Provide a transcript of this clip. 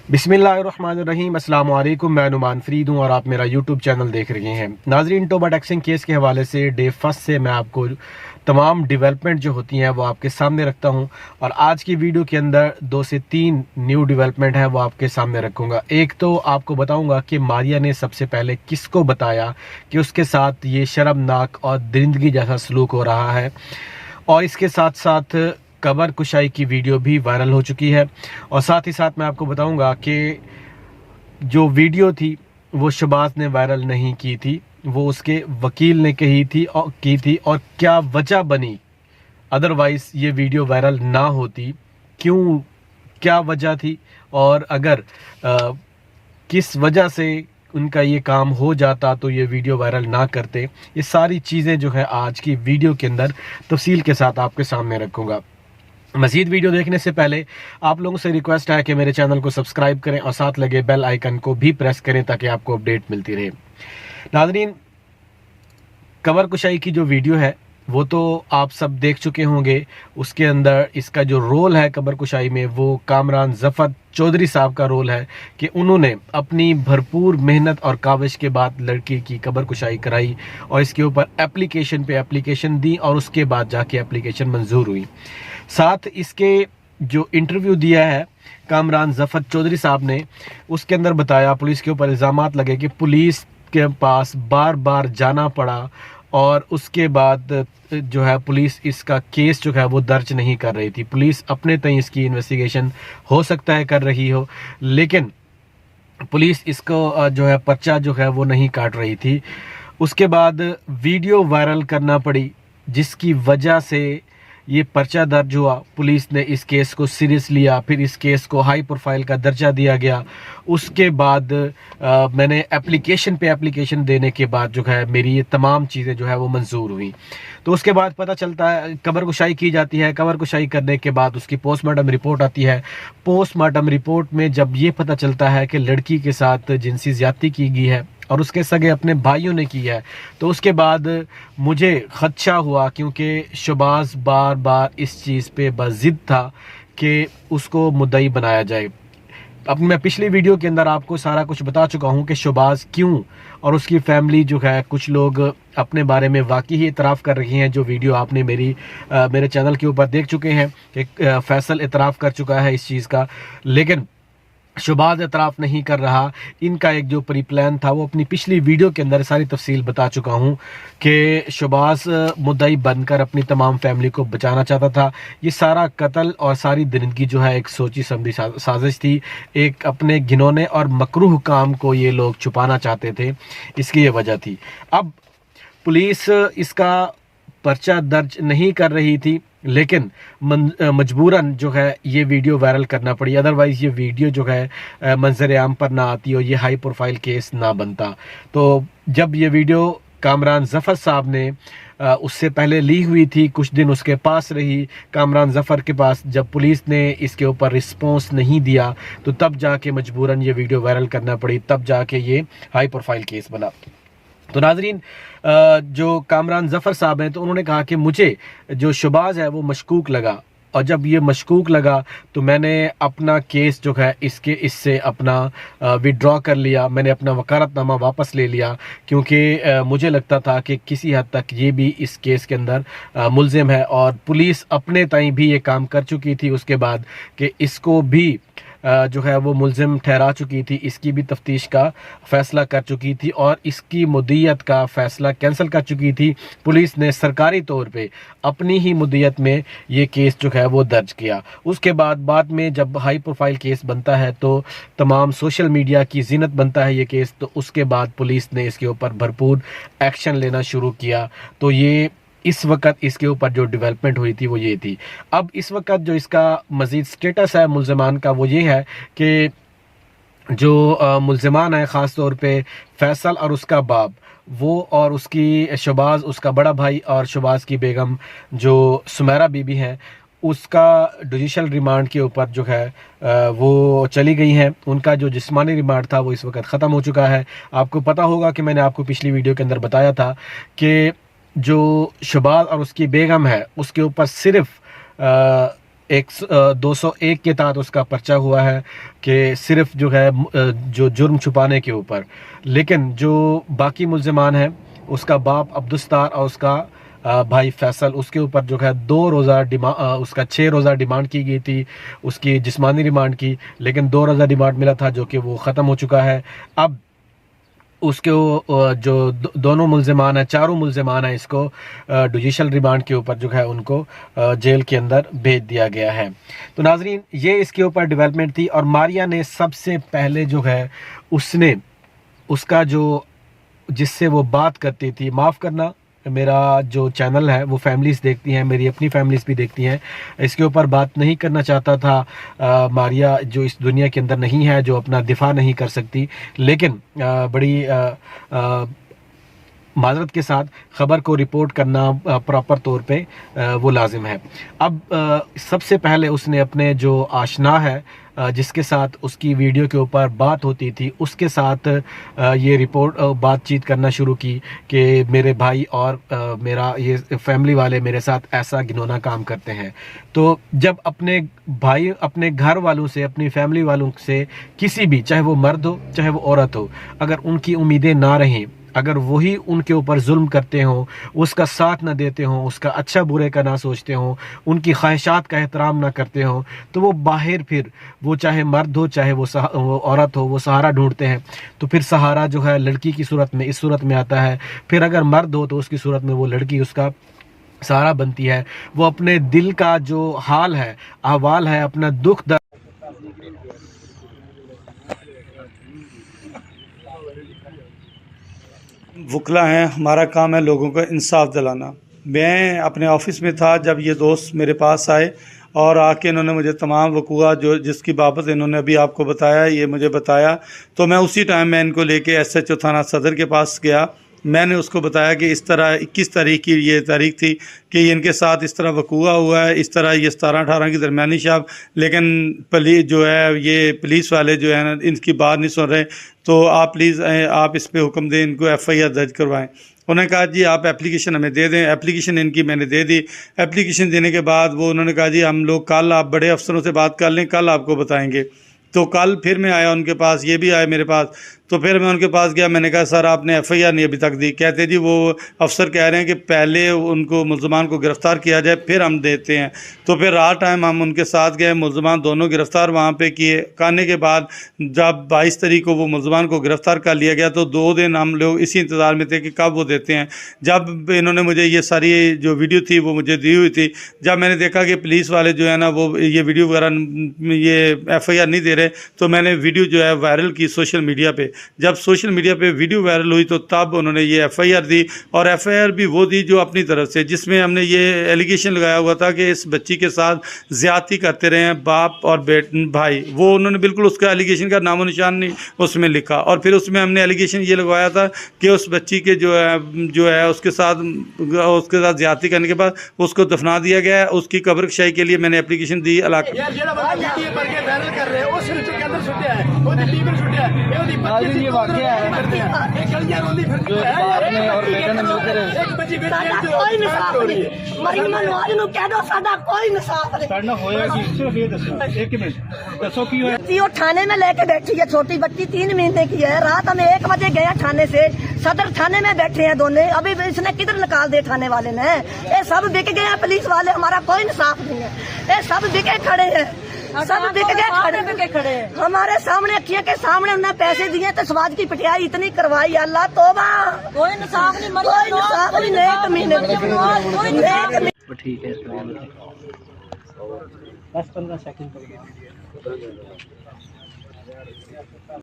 बिस्मिल्लाहिर्रहमानिर्रहीम, अस्सलाम वालेकुम। मैं नुमान फरीद हूँ और आप मेरा यूट्यूब चैनल देख रहे हैं। नाजरीन, टोबा टैक्सिंग केस के हवाले से डे फर्स्ट से मैं आपको तमाम डेवलपमेंट जो होती हैं वो आपके सामने रखता हूँ और आज की वीडियो के अंदर 2 से 3 न्यू डेवलपमेंट है वो आपके सामने रखूँगा। एक तो आपको बताऊँगा कि मारिया ने सबसे पहले किसको बताया कि उसके साथ ये शर्मनाक और दरिंदगी जैसा सलूक हो रहा है, और इसके साथ साथ कबर कुशाई की वीडियो भी वायरल हो चुकी है। और साथ ही साथ मैं आपको बताऊंगा कि जो वीडियो थी वो शहबाज ने वायरल नहीं की थी, वो उसके वकील ने की थी और क्या वजह बनी, अदरवाइज़ ये वीडियो वायरल ना होती, क्यों, क्या वजह थी, और अगर किस वजह से उनका ये काम हो जाता तो ये वीडियो वायरल ना करते। ये सारी चीज़ें जो है आज की वीडियो के अंदर तफसील के साथ आपके सामने रखूँगा। मज़ीद वीडियो देखने से पहले आप लोगों से रिक्वेस्ट है कि मेरे चैनल को सब्सक्राइब करें और साथ लगे बेल आइकन को भी प्रेस करें ताकि आपको अपडेट मिलती रहे। नाज़रीन, कबर कुशाई की जो वीडियो है वो तो आप सब देख चुके होंगे। उसके अंदर इसका जो रोल है कबर कुशाई में वो कामरान ज़फ़र चौधरी साहब का रोल है कि उन्होंने अपनी भरपूर मेहनत और काविश के बाद लड़की की कबर कुशाई कराई और इसके ऊपर एप्लीकेशन पे एप्लीकेशन दी और उसके बाद जाके एप्लीकेशन मंजूर हुई। साथ इसके जो इंटरव्यू दिया है कामरान ज़फ़र चौधरी साहब ने, उसके अंदर बताया पुलिस के ऊपर इल्ज़ामात लगे कि पुलिस के पास बार बार जाना पड़ा और उसके बाद जो है पुलिस इसका केस जो है वो दर्ज नहीं कर रही थी। पुलिस अपने तय इसकी इन्वेस्टिगेशन हो सकता है कर रही हो, लेकिन पुलिस इसको जो है पर्चा जो है वो नहीं काट रही थी। उसके बाद वीडियो वायरल करना पड़ी जिसकी वजह से ये पर्चा दर्ज हुआ। पुलिस ने इस केस को सीरियस लिया, फिर इस केस को हाई प्रोफाइल का दर्जा दिया गया। उसके बाद मैंने एप्लीकेशन देने के बाद जो है मेरी ये तमाम चीज़ें जो है वो मंजूर हुई। तो उसके बाद पता चलता है कबर कुशाई की जाती है। कबर कुशाई करने के बाद उसकी पोस्टमार्टम रिपोर्ट आती है। पोस्टमार्टम रिपोर्ट में जब ये पता चलता है कि लड़की के साथ जिनसी ज़्यादती की गई है और उसके सगे अपने भाइयों ने की है, तो उसके बाद मुझे खदशा हुआ, क्योंकि शहबाज बार बार इस चीज़ पे बज़िद था कि उसको मुद्दई बनाया जाए। अब मैं पिछली वीडियो के अंदर आपको सारा कुछ बता चुका हूं कि शहबाज क्यों और उसकी फैमिली जो है, कुछ लोग अपने बारे में वाकई ही इतराफ़ कर रही हैं। जो वीडियो आपने मेरे चैनल के ऊपर देख चुके हैं कि फैसल इतराफ़ कर चुका है इस चीज़ का, लेकिन शहबाज एतराफ़ नहीं कर रहा। इनका एक जो प्री प्लान था वो अपनी पिछली वीडियो के अंदर सारी तफसील बता चुका हूँ कि शहबाज मुद्दई बनकर अपनी तमाम फैमिली को बचाना चाहता था। ये सारा कत्ल और सारी दरिंदगी जो है एक सोची समझी साजिश थी, एक अपने घिनौने और मकरूह काम को ये लोग छुपाना चाहते थे, इसकी ये वजह थी। अब पुलिस इसका पर्चा दर्ज नहीं कर रही थी, लेकिन मजबूरन जो है ये वीडियो वायरल करना पड़ी, अदरवाइज़ ये वीडियो जो है मंजर आम पर ना आती और ये हाई प्रोफाइल केस ना बनता। तो जब ये वीडियो कामरान ज़फ़र साहब ने उससे पहले ली हुई थी, कुछ दिन उसके पास रही कामरान ज़फ़र के पास, जब पुलिस ने इसके ऊपर रिस्पॉन्स नहीं दिया तो तब जाके मजबूरन ये वीडियो वायरल करना पड़ी, तब जाके ये हाई प्रोफाइल केस बना। तो नाजरीन, जो कामरान ज़फ़र साहब हैं तो उन्होंने कहा कि मुझे जो शहबाज है वो मशकूक लगा, और जब ये मशकूक लगा तो मैंने अपना केस जो है इससे अपना विड्रॉ कर लिया। मैंने अपना वकालतनामा वापस ले लिया, क्योंकि मुझे लगता था कि किसी हद तक ये भी इस केस के अंदर मुल्ज़िम है और पुलिस अपने ताईं भी ये काम कर चुकी थी उसके बाद कि इसको भी जो है वो मुल्ज़िम ठहरा चुकी थी, इसकी भी तफ्तीश का फ़ैसला कर चुकी थी और इसकी मुद्दत का फ़ैसला कैंसिल कर चुकी थी। पुलिस ने सरकारी तौर पे अपनी ही मुद्दत में ये केस जो है वो दर्ज किया। उसके बाद में जब हाई प्रोफाइल केस बनता है तो तमाम सोशल मीडिया की ज़ीनत बनता है ये केस, तो उसके बाद पुलिस ने इसके ऊपर भरपूर एक्शन लेना शुरू किया। तो ये इस वक्त इसके ऊपर जो डेवलपमेंट हुई थी वो ये थी। अब इस वक्त जो इसका मज़ीद स्टेटस है मुल्ज़िमान का वो ये है कि जो मुल्ज़िमान है ख़ास तौर पे फैसल और उसका बाप, वो और उसकी शहबाज, उसका बड़ा भाई और शहबाज की बेगम जो सुमेरा बीबी हैं, उसका जुडिशल रिमांड के ऊपर जो है वो चली गई हैं। उनका जो जिस्मानी रिमांड था वो इस वक्त ख़त्म हो चुका है। आपको पता होगा कि मैंने आपको पिछली वीडियो के अंदर बताया था कि जो शबाज और उसकी बेगम है उसके ऊपर सिर्फ 201 के तहत उसका पर्चा हुआ है कि सिर्फ जो है जो जुर्म छुपाने के ऊपर। लेकिन जो बाकी मुल्ज़िमान हैं, उसका बाप अब्दुस्तार और उसका भाई फैसल, उसके ऊपर जो है 2 रोज़ा उसका 6 रोज़ा डिमांड की गई थी, उसकी जिस्मानी रिमांड की, लेकिन 2 रोज़ा डिमांड मिला था जो कि वो ख़त्म हो चुका है। अब उसके जो दोनों मुल्ज़िमान हैं, चारों मुल्ज़िमान हैं, इसको जुडिशल रिमांड के ऊपर जो है उनको जेल के अंदर भेज दिया गया है। तो नाज़रीन, ये इसके ऊपर डेवलपमेंट थी। और मारिया ने सबसे पहले जो है उसने उसका जो जिससे वो बात करती थी, माफ़ करना, मेरा जो चैनल है वो फैमिलीज़ देखती हैं, मेरी अपनी फैमिलीज़ भी देखती हैं, इसके ऊपर बात नहीं करना चाहता था। मारिया जो इस दुनिया के अंदर नहीं है, जो अपना दिफा नहीं कर सकती, लेकिन बड़ी माजरत के साथ ख़बर को रिपोर्ट करना प्रॉपर तौर पे वो लाजिम है। अब सबसे पहले उसने अपने जो आशना है, जिसके साथ उसकी वीडियो के ऊपर बात होती थी, उसके साथ ये बातचीत करना शुरू की कि मेरे भाई और मेरा ये फैमिली वाले मेरे साथ ऐसा घिनौना काम करते हैं। तो जब अपने भाई, अपने घर वालों से, अपनी फैमिली वालों से, किसी भी, चाहे वो मर्द हो चाहे वो औरत हो, अगर उनकी उम्मीदें ना रहें, अगर वही उनके ऊपर जुल्म करते हों, उसका साथ ना देते हों, उसका अच्छा बुरे का ना सोचते हों, उनकी ख्वाहिशात का एहतराम ना करते हों, तो वो बाहर फिर वो चाहे मर्द हो चाहे वो औरत हो, वो सहारा ढूंढते हैं। तो फिर सहारा जो है लड़की की सूरत में, इस सूरत में आता है। फिर अगर मर्द हो तो उसकी सूरत में वो लड़की उसका सहारा बनती है। वो अपने दिल का जो हाल है, अहवाल है, अपना दुख दर्द वकला हैं, हमारा काम है लोगों को इंसाफ दिलाना। मैं अपने ऑफिस में था जब ये दोस्त मेरे पास आए और आके इन्होंने मुझे तमाम वकूआ जो जिसकी बाबत इन्होंने अभी आपको बताया, ये मुझे बताया। तो मैं उसी टाइम मैं इनको लेके SHO थाना सदर के पास गया। मैंने उसको बताया कि इस तरह 21 तारीख की ये तारीख थी कि इनके साथ इस तरह वकूआ हुआ है, इस तरह ये 17-18 की दरमियानी शाब, लेकिन जो है ये पुलिस वाले जो है ना इनकी बात नहीं सुन रहे। तो आप प्लीज़ आप इस पर हुक्म दें, इनको FIR दर्ज करवाएं। उन्होंने कहा जी आप एप्लीकेशन हमें दे दें। एप्लीकेशन इनकी मैंने दे दी। एप्लीकेशन देने के बाद वो उन्होंने कहा जी हम लोग कल, आप बड़े अफसरों से बात कर लें, कल आपको बताएंगे। तो कल फिर मैं आया उनके पास, ये भी आए मेरे पास। तो फिर मैं उनके पास गया, मैंने कहा सर आपने FIR नहीं अभी तक दी। कहते जी वो अफसर कह रहे हैं कि पहले उनको मुल्ज़मान को गिरफ़्तार किया जाए फिर हम देते हैं। तो फिर रात टाइम हम उनके साथ गए, मुल्ज़मान दोनों गिरफ़्तार वहाँ पे किए। करने के बाद जब 22 तारीख को वो मुल्ज़मान को गिरफ़्तार कर लिया गया तो 2 दिन हम लोग इसी इंतज़ार में थे कि कब वो देते हैं। जब इन्होंने मुझे ये सारी जो वीडियो थी वो मुझे दी हुई थी, जब मैंने देखा कि पुलिस वाले जो है ना वो ये वीडियो वगैरह ये FIR नहीं दे रहे, तो मैंने वीडियो जो है वायरल की सोशल मीडिया पे। जब सोशल मीडिया पे वीडियो वायरल हुई तो तब उन्होंने ये FIR दी, और FIR भी वो दी जो अपनी तरफ से, जिसमें हमने ये एलिगेशन लगाया हुआ था कि इस बच्ची के साथ ज़्यादती करते रहे हैं बाप और भाई। वो उन्होंने बिल्कुल उसका एलिगेशन का नामो निशान नहीं उसमें लिखा। और फिर उसमें हमने एलिगेशन ये लगवाया था कि उस बच्ची के जो है उसके साथ ज़्यादती करने के बाद उसको दफना दिया गया है। उसकी कब्रकशाई के लिए मैंने एप्लीकेशन दी। ये वाकया है जो आपने और बेटे ने मिलकर कोई इंसाफ नहीं। मरीम नवाज नु कह दो सादा कोई इंसाफ नहीं। करना होया कि सिर्फ ये दसो, एक मिनट दसो की होया। वो थाने में लेके बैठी है, छोटी बच्ची 3 महीने की है। रात हमें 1 बजे गया थाने से, सदर थाने में बैठे हैं दोनों। अभी इसने किधर निकाल दिए थाने वाले ने। ये सब बिक गए हैं पुलिस वाले, हमारा कोई इंसाफ नहीं है। ये सब बिके खड़े हैं, सब बिक गए खड़े हैं हमारे सामने, अखियों के सामने। उन्होंने पैसे दिए तो समाज की पिटाई इतनी करवाई, अल्लाह तोबा। कोई इंसाफ नहीं, कोई इंसाफ नहीं। 1 महीने ठीक है 10-15 सेकंड